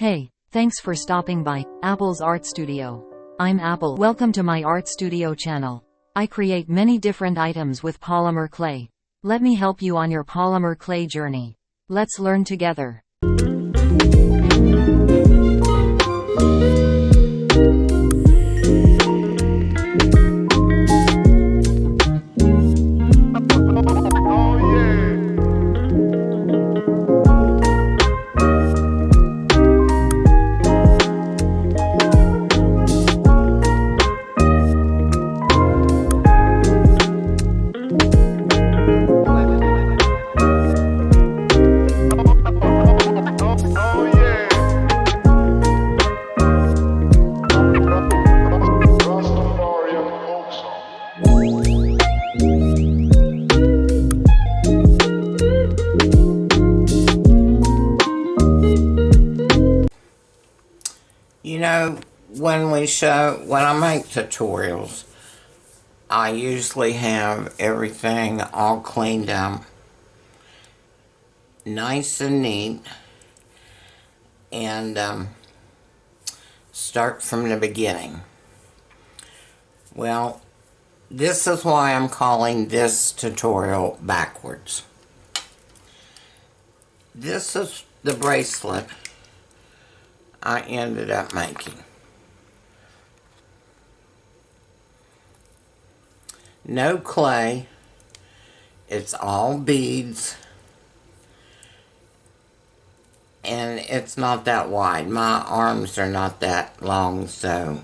Hey, thanks for stopping by Apple's Art Studio. I'm Apple. Welcome to my Art Studio channel. I create many different items with polymer clay. Let me help you on your polymer clay journey. Let's learn together. You know, when I make tutorials, I usually have everything all cleaned up, nice and neat, and start from the beginning. Well, this is why I'm calling this tutorial backwards. This is the bracelet I ended up making. No clay, it's all beads, and it's not that wide. My arms are not that long, so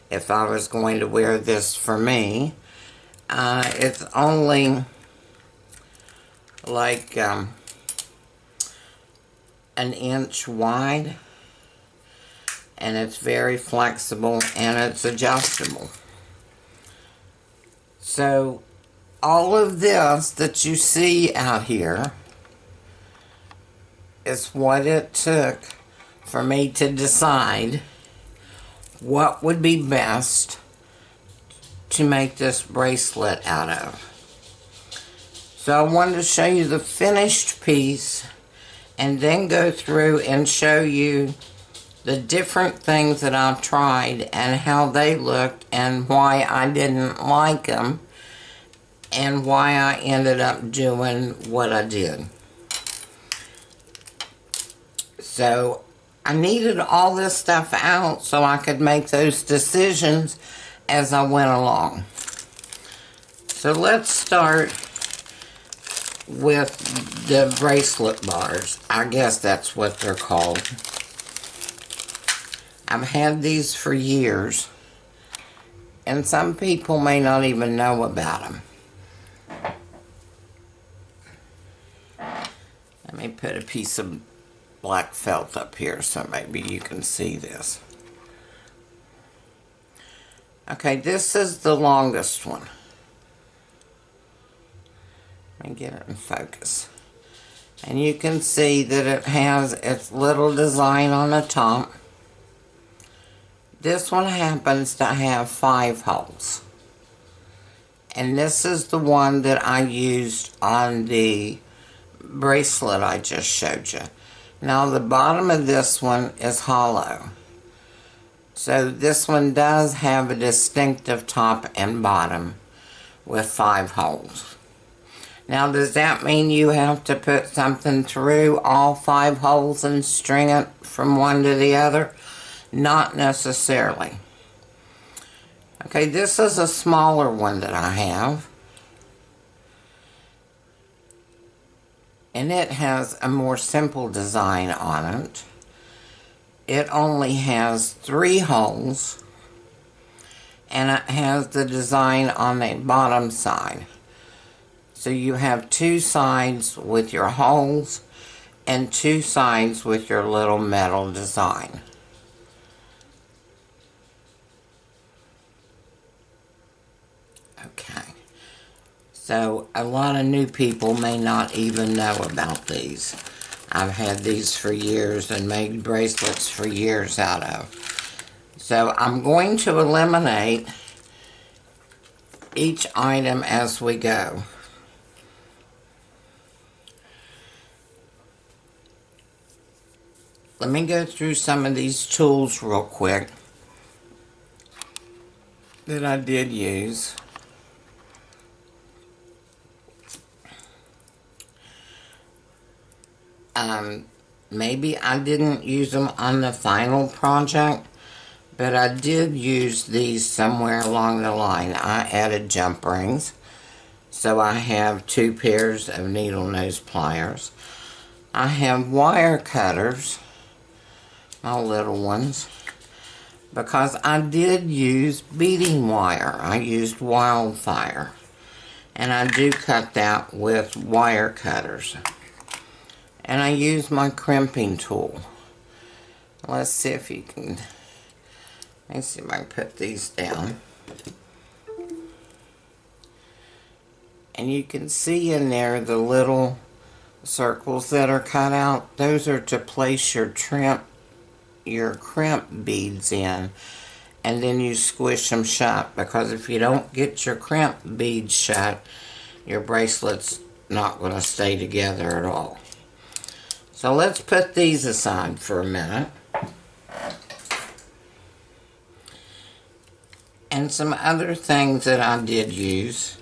if I was going to wear this for me, it's only like an inch wide, and it's very flexible and it's adjustable. So all of this that you see out here is what it took for me to decide what would be best to make this bracelet out of. So I wanted to show you the finished piece and then go through and show you the different things that I've tried and how they looked and why I didn't like them and why I ended up doing what I did. So I needed all this stuff out so I could make those decisions as I went along. So let's start with the bracelet bars. I guess that's what they're called. I've had these for years, and some people may not even know about them. Let me put a piece of black felt up here so maybe you can see this. Okay, this is the longest one. Let me get it in focus. And you can see that it has its little design on the top. This one happens to have 5 holes. And this is the one that I used on the bracelet I just showed you. Now the bottom of this one is hollow. So this one does have a distinctive top and bottom with 5 holes. Now does that mean you have to put something through all 5 holes and string it from one to the other? Not necessarily. Okay, this is a smaller one that I have. And it has a more simple design on it. It only has 3 holes. And it has the design on the bottom side. So you have 2 sides with your holes and 2 sides with your little metal design. Okay, so a lot of new people may not even know about these. I've had these for years and made bracelets for years out of. So I'm going to eliminate each item as we go. let me go through some of these tools real quick that I did use. Maybe I didn't use them on the final project, but I did use these somewhere along the line. I added jump rings, so I have 2 pairs of needle nose pliers. I have wire cutters, my little ones, because I did use beading wire. I used wildfire, and I do cut that with wire cutters. And I use my crimping tool. Let's see if you can, let me see if I can put these down. And you can see in there the little circles that are cut out. Those are to place your crimp beads in. And then you squish them shut, because if you don't get your crimp beads shut, your bracelet's not going to stay together at all. So let's put these aside for a minute. And some other things that I did use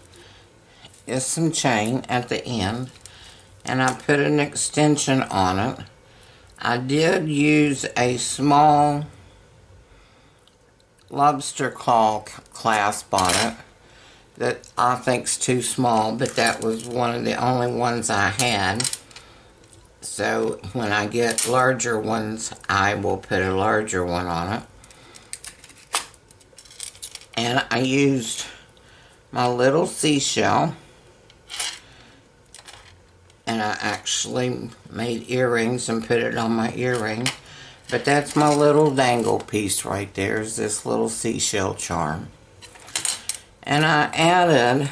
is some chain at the end, and I put an extension on it. I did use a small lobster claw clasp on it that I think's too small, but that was one of the only ones I had. So when I get larger ones, I will put a larger one on it. And I used my little seashell, and I actually made earrings and put it on my earring. But that's my little dangle piece right there, is this little seashell charm. And I added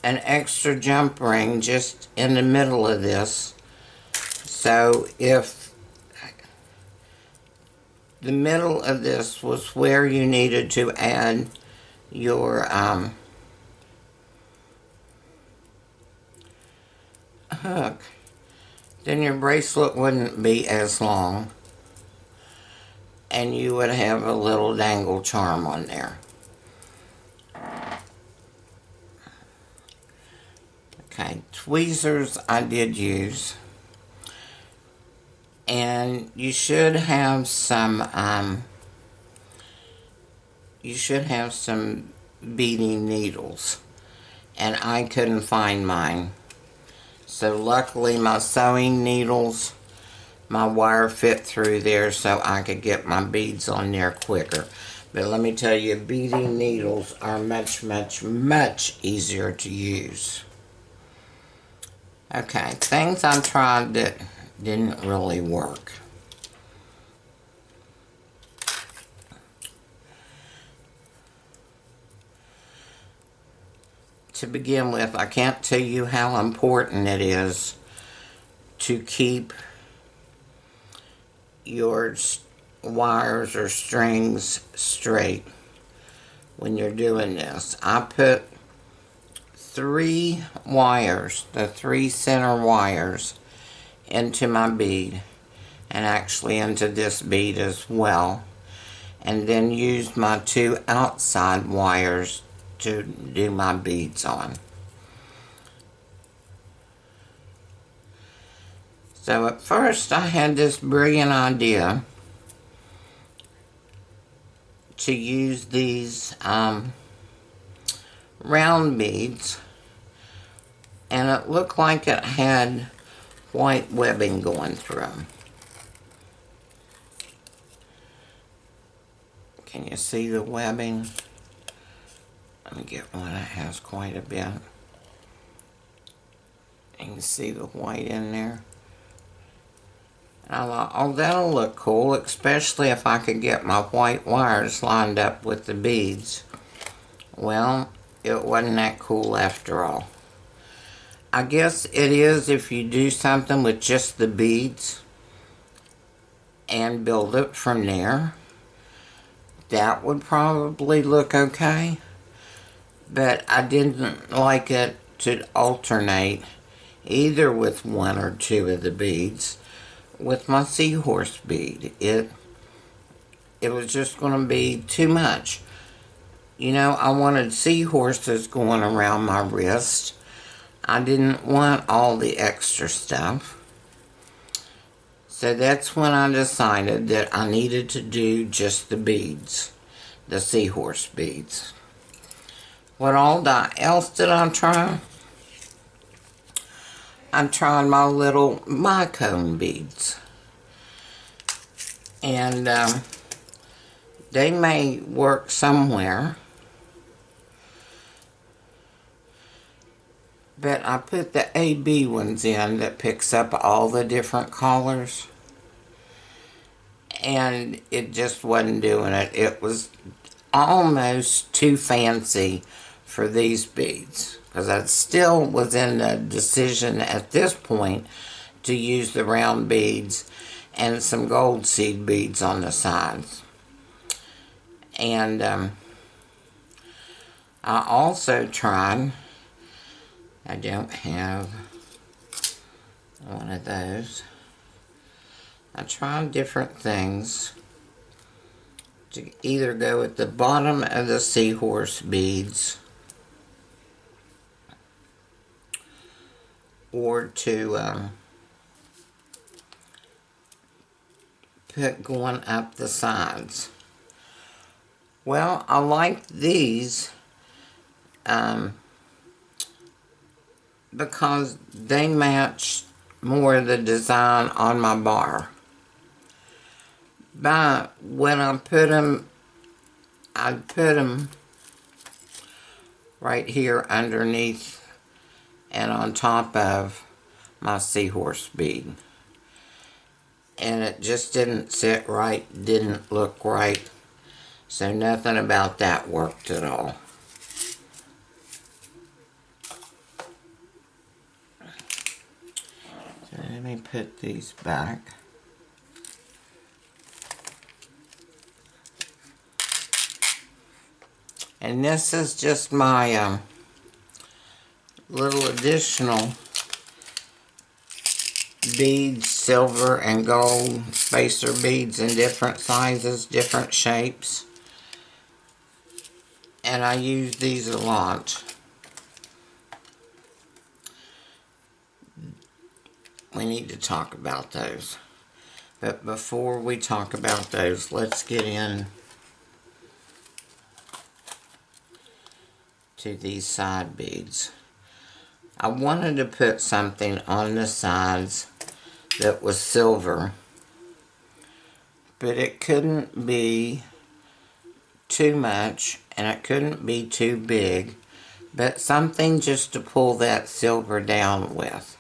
an extra jump ring just in the middle of this. So if the middle of this was where you needed to add your hook, then your bracelet wouldn't be as long, and you would have a little dangle charm on there. Okay, tweezers I did use, and you should have some beading needles, and I couldn't find mine. So luckily my sewing needles, my wire fit through there so I could get my beads on there quicker. But let me tell you, beading needles are much, much, much easier to use. Okay, things I tried that didn't really work. To begin with, I can't tell you how important it is to keep your wires or strings straight when you're doing this. I put 3 wires, the 3 center wires, into my bead, and actually into this bead as well, and then used my 2 outside wires to do my beads on. So at first I had this brilliant idea to use these round beads, and it looked like it had white webbing going through them. Can you see the webbing? Let me get one that has quite a bit. You can see the white in there. And I thought, oh, that'll look cool, especially if I could get my white wires lined up with the beads. Well, it wasn't that cool after all. I guess it is if you do something with just the beads and build it from there. That would probably look okay. But I didn't like it to alternate either with 1 or 2 of the beads, with my seahorse bead. It was just going to be too much. You know, I wanted seahorses going around my wrist. I didn't want all the extra stuff. So that's when I decided that I needed to do just the beads, the seahorse beads. What else did I try? I tried my little cone beads. And they may work somewhere. But I put the AB ones in that picks up all the different colors. And it just wasn't doing it. It was almost too fancy for these beads. Because I still was in the decision at this point to use the round beads and some gold seed beads on the sides. And I also tried... I don't have one of those. I tried different things to either go at the bottom of the seahorse beads or to put going up the sides. Well, I like these because they match more the design on my bar. But when I put them, I'd put them right here underneath and on top of my seahorse bead. And it just didn't sit right, didn't look right. So nothing about that worked at all. So let me put these back. And this is just my little additional beads, silver and gold spacer beads in different sizes, different shapes. And I use these a lot. We need to talk about those. But before we talk about those, let's get in to these side beads. I wanted to put something on the sides that was silver, but it couldn't be too much and it couldn't be too big, but something just to pull that silver down with.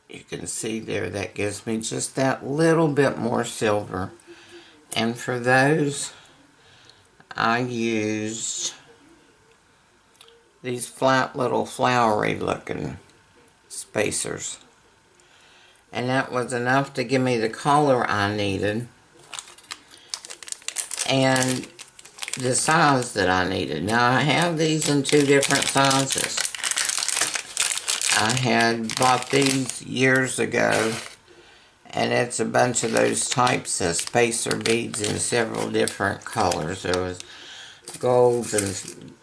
You can see there, that gives me just that little bit more silver. And for those, I used these flat little flowery looking spacers. And that was enough to give me the color I needed and the size that I needed. Now I have these in two different sizes. I had bought these years ago, and it's a bunch of those types of spacer beads in several different colors. There was golds and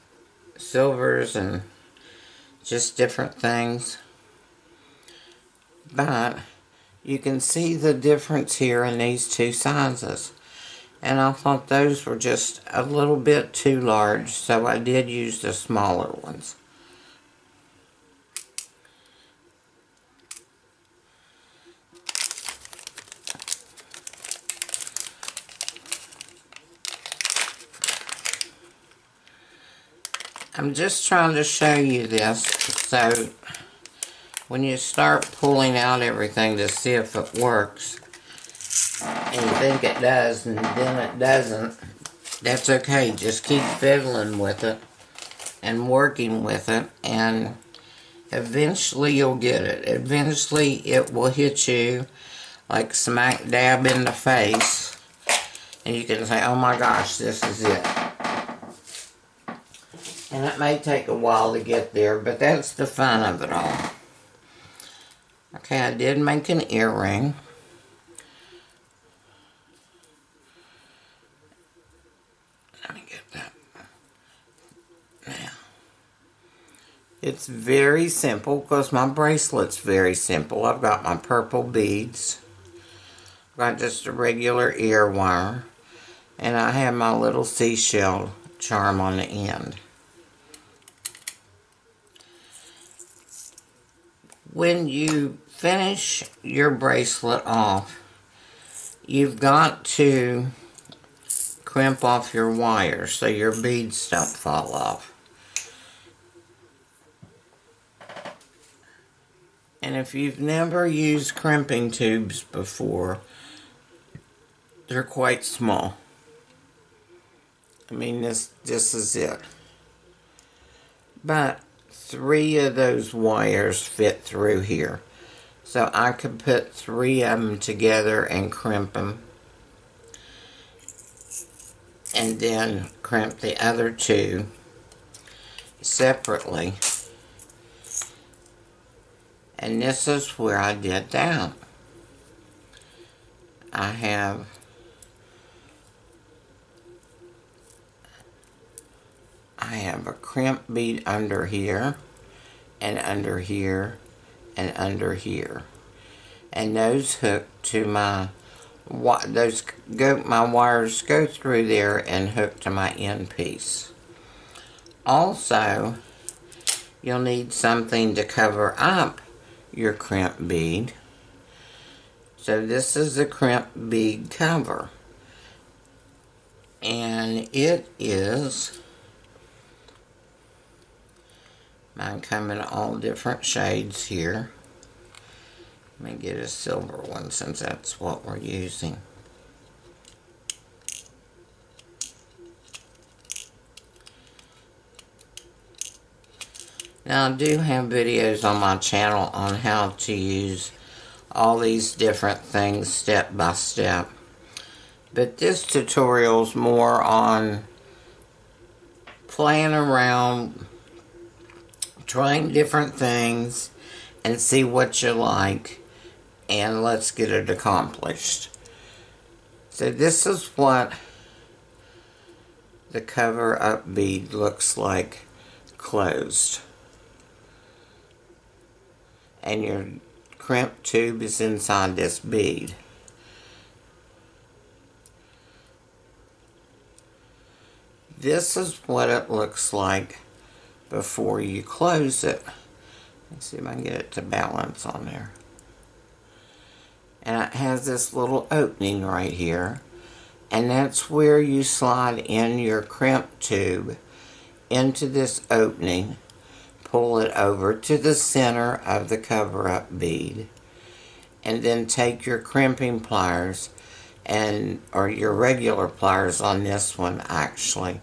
silvers and just different things. But you can see the difference here in these two sizes. And I thought those were just a little bit too large, so I did use the smaller ones. I'm just trying to show you this so when you start pulling out everything to see if it works and you think it does and then it doesn't, that's okay. Just keep fiddling with it and working with it, and eventually you'll get it. Eventually it will hit you like smack dab in the face and you can say, oh my gosh, this is it. And it may take a while to get there, but that's the fun of it all. Okay, I did make an earring. Let me get that. Now, it's very simple because my bracelet's very simple. I've got my purple beads. I've got just a regular ear wire. And I have my little seashell charm on the end. When you finish your bracelet off, you've got to crimp off your wires so your beads don't fall off. And if you've never used crimping tubes before, they're quite small. I mean, this is it. But 3 of those wires fit through here. So I could put 3 of them together and crimp them. And then crimp the other 2 separately. And this is where I did that. I have a crimp bead under here, and under here, and under here. And those hook to my, my wires go through there and hook to my end piece. Also, you'll need something to cover up your crimp bead. So this is the crimp bead cover. And it is, mine come in all different shades here. Let me get a silver one since that's what we're using. Now I do have videos on my channel on how to use all these different things step by step. But this tutorial's more on playing around, trying different things, and see what you like, and let's get it accomplished. So this is what the cover up bead looks like closed. And your crimp tube is inside this bead. This is what it looks like before you close it. Let's see if I can get it to balance on there. And it has this little opening right here. And that's where you slide in your crimp tube into this opening. Pull it over to the center of the cover-up bead. And then take your crimping pliers, or your regular pliers on this one actually,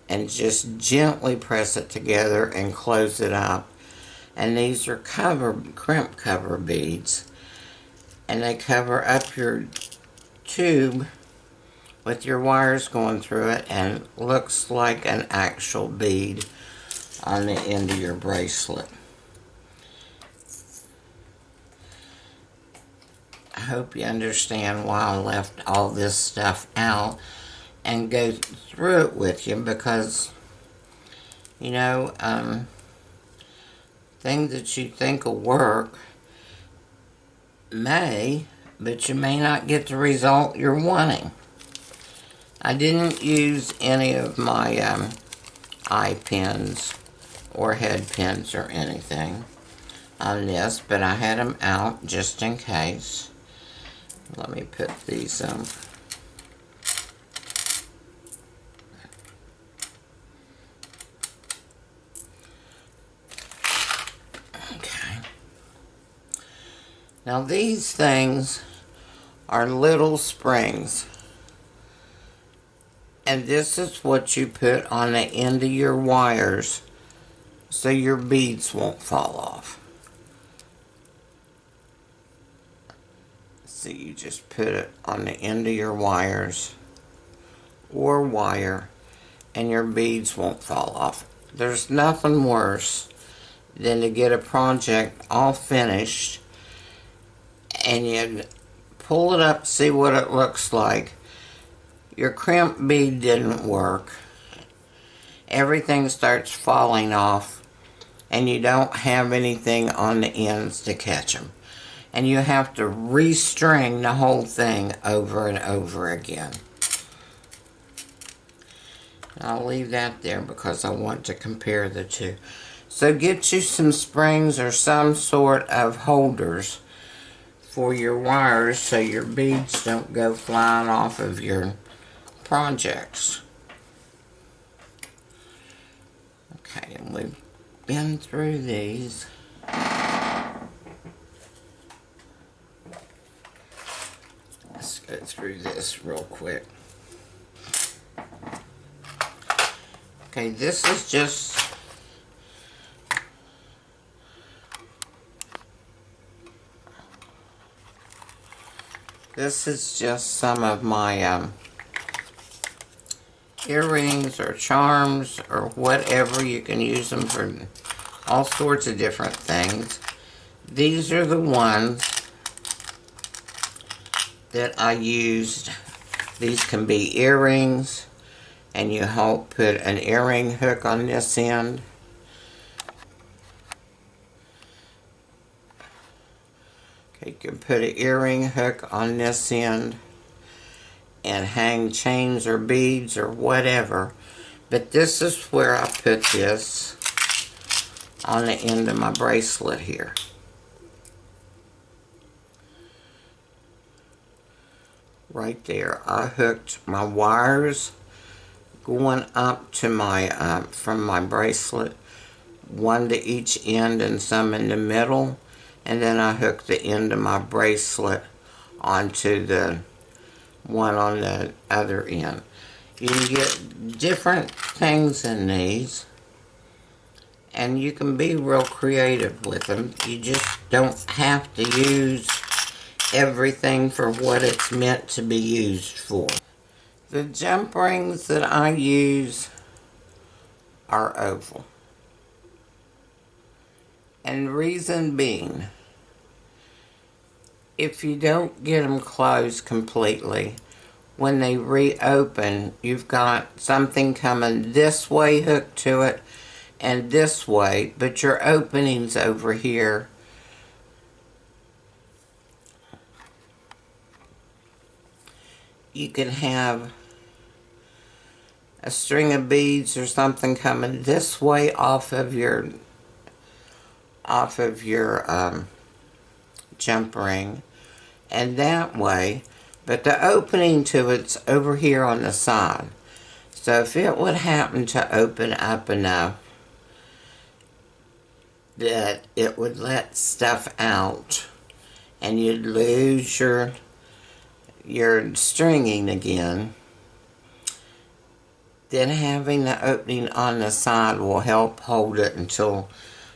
and just gently press it together and close it up. And these are crimp cover beads, and they cover up your tube with your wires going through it, and it looks like an actual bead on the end of your bracelet. I hope you understand why I left all this stuff out and go through it with you, because, you know, things that you think will work may, but you may not get the result you're wanting. I didn't use any of my eye pins or head pins or anything on this, but I had them out just in case. Let me put these okay. Now these things are little springs, and this is what you put on the end of your wires so your beads won't fall off. So you just put it on the end of your wires or wire, and your beads won't fall off. there's nothing worse than to get a project all finished and you pull it up, see what it looks like. Your crimp bead didn't work. Everything starts falling off and you don't have anything on the ends to catch them. And you have to restring the whole thing over and over again. I'll leave that there because I want to compare the two. So get you some springs or some sort of holders for your wires so your beads don't go flying off of your projects. Okay, and we've been through these. Let's go through this real quick. Okay, this is just some of my earrings or charms or whatever. You can use them for all sorts of different things. These are the ones that I used. These can be earrings, and you help put an earring hook on this end. Okay, you can put an earring hook on this end and hang chains or beads or whatever. But this is where I put this on the end of my bracelet here. Right there, I hooked my wires going up to my, from my bracelet, one to each end and some in the middle, and then I hooked the end of my bracelet onto the one on the other end. You can get different things in these, and you can be real creative with them. You just don't have to use everything for what it's meant to be used for. The jump rings that I use are oval. And the reason being, if you don't get them closed completely, when they reopen, you've got something coming this way hooked to it and this way, but your opening's over here. You can have a string of beads or something coming this way off of your jump ring, and that way, but the opening to it's over here on the side. So if it would happen to open up enough that it would let stuff out and you'd lose your stringing again, then having the opening on the side will help hold it until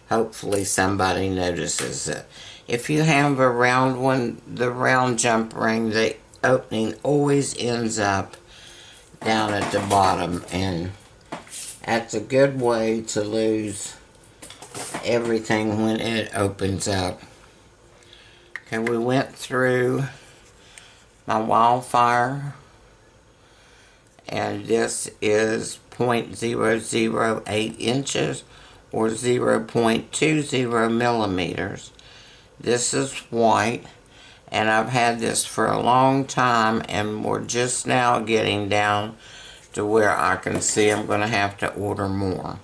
hopefully somebody notices it. If you have a round one, the round jump ring, the opening always ends up down at the bottom, and that's a good way to lose everything when it opens up. Okay, we went through my wildfire, and this is 0.008 inches or 0.20 millimeters. This is white, and I've had this for a long time, and we're just now getting down to where I can see I'm going to have to order more.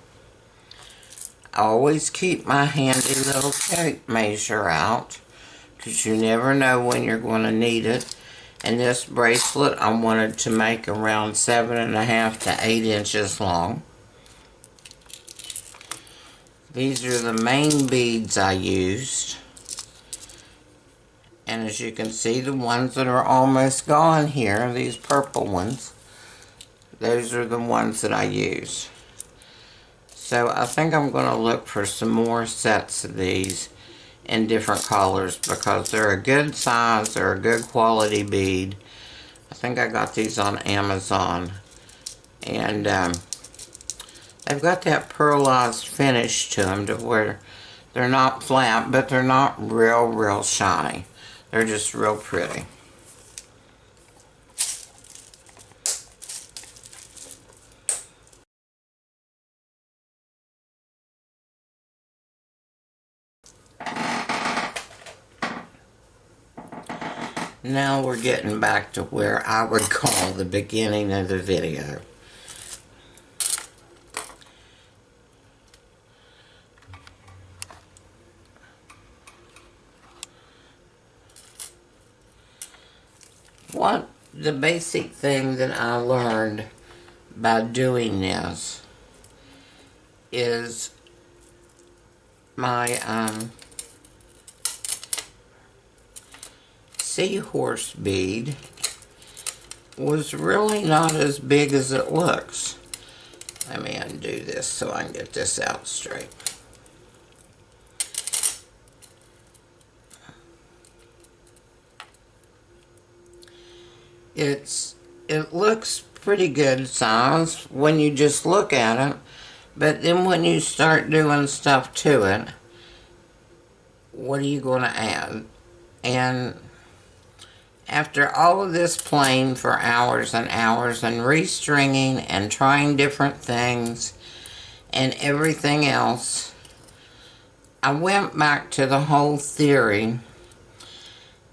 I always keep my handy little tape measure out, because you never know when you're going to need it. And this bracelet I wanted to make around 7.5 to 8 inches long. These are the main beads I used. And as you can see, the ones that are almost gone here, these purple ones, those are the ones that I used. So I think I'm going to look for some more sets of these in different colors because they're a good size, they're a good quality bead. I think I got these on Amazon, and they've got that pearlized finish to them to where they're not flat, but they're not real shiny. They're just real pretty. Now we're getting back to where I would call the beginning of the video. What the basic thing that I learned by doing this is my seahorse bead was really not as big as it looks. Let me undo this so I can get this out straight. It looks pretty good size when you just look at it, but then when you start doing stuff to it, what are you going to add? And after all of this playing for hours and hours and restringing and trying different things and everything else, I went back to the whole theory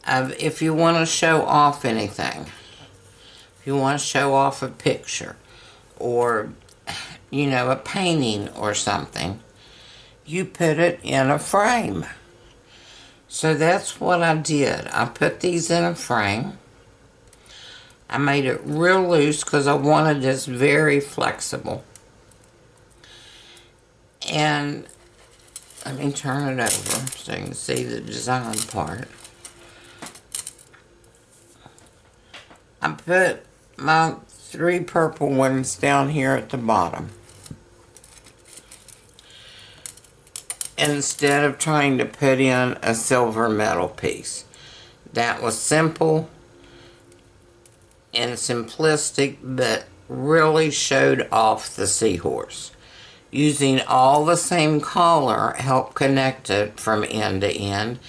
of if you want to show off anything, if you want to show off a picture or, you know, a painting or something, you put it in a frame. So that's what I did. I put these in a frame. I made it real loose because I wanted this very flexible. And let me turn it over so you can see the design part. I put my 3 purple ones down here at the bottom, instead of trying to put in a silver metal piece. That was simple and simplistic, but really showed off the seahorse. Using all the same color helped connect it from end to end,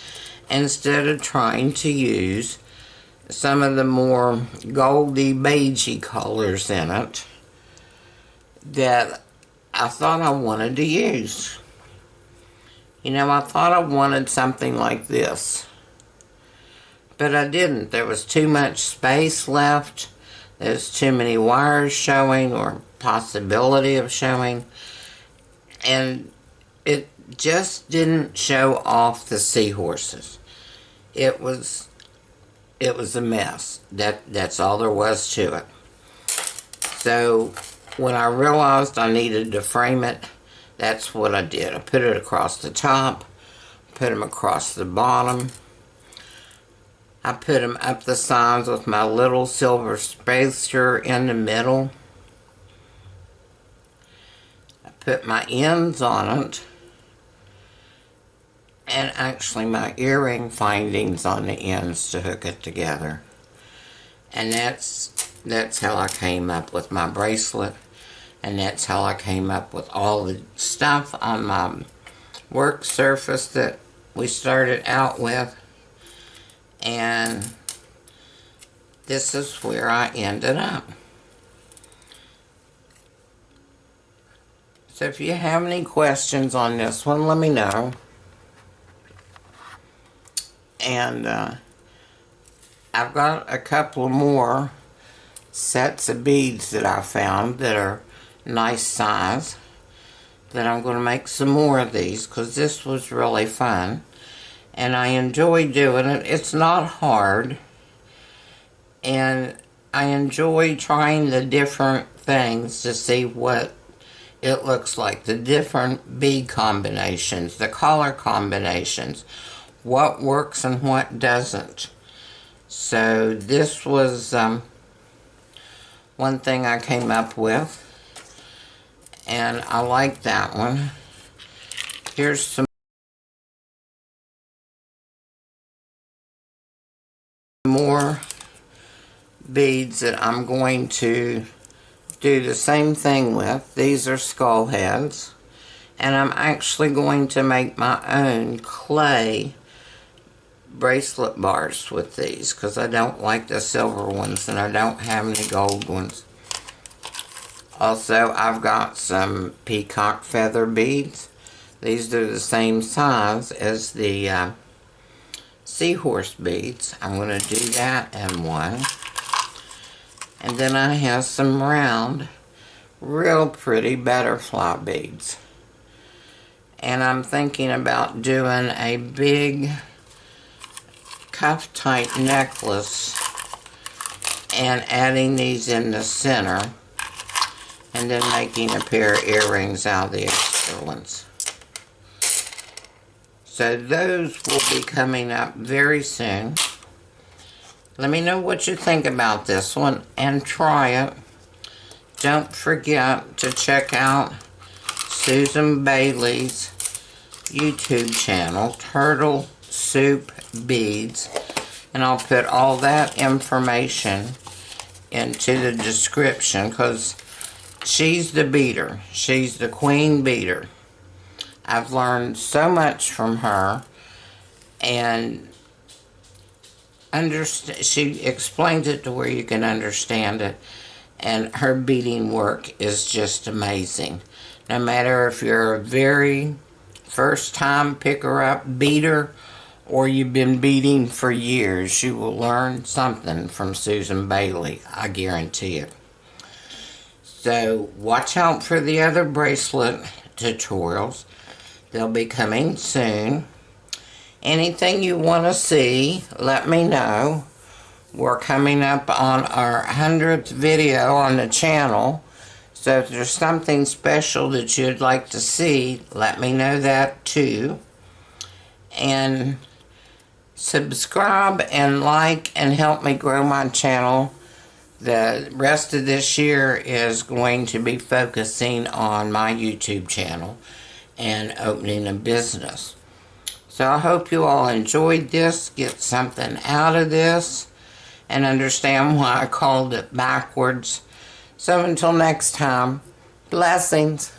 instead of trying to use some of the more goldy beigey colors in it that I thought I wanted to use. You know, I thought I wanted something like this, but I didn't. There was too much space left. There's too many wires showing or possibility of showing, and it just didn't show off the seahorses. It was a mess. That's all there was to it. So when I realized I needed to frame it, that's what I did. I put it across the top, put them across the bottom. I put them up the sides with my little silver spacer in the middle. I put my ends on it, and actually my earring findings on the ends to hook it together. And that's how I came up with my bracelet, and that's how I came up with all the stuff on my work surface that we started out with. And this is where I ended up. So if you have any questions on this one, let me know. And I've got a couple more sets of beads that I found that are nice size, that I'm going to make some more of these because this was really fun and I enjoy doing it. It's not hard, and I enjoy trying the different things to see what it looks like, the different bead combinations, the color combinations, what works and what doesn't. So this was one thing I came up with, and I like that one. Here's some more beads that I'm going to do the same thing with. These are skull heads. And I'm actually going to make my own clay bracelet bars with these because I don't like the silver ones and I don't have any gold ones. Also, I've got some peacock feather beads. These are the same size as the seahorse beads. I'm going to do that in one. And then I have some round, real pretty butterfly beads. And I'm thinking about doing a big cuff-type necklace and adding these in the center and then making a pair of earrings out of the extra ones. So those will be coming up very soon. Let me know what you think about this one and try it. Don't forget to check out Susan Bailey's YouTube channel, Turtle Soup Beads, and I'll put all that information into the description because she's the beader. She's the queen beader. I've learned so much from her, and she explains it to where you can understand it, and her beading work is just amazing. No matter if you're a very first time picker-up beader or you've been beading for years, you will learn something from Susan Bailey, I guarantee it. So watch out for the other bracelet tutorials. They'll be coming soon. Anything you want to see, let me know. We're coming up on our 100th video on the channel. So if there's something special that you'd like to see, let me know that too. And subscribe and like and help me grow my channel. The rest of this year is going to be focusing on my YouTube channel and opening a business. So I hope you all enjoyed this, get something out of this, and understand why I called it backwards. So until next time, blessings.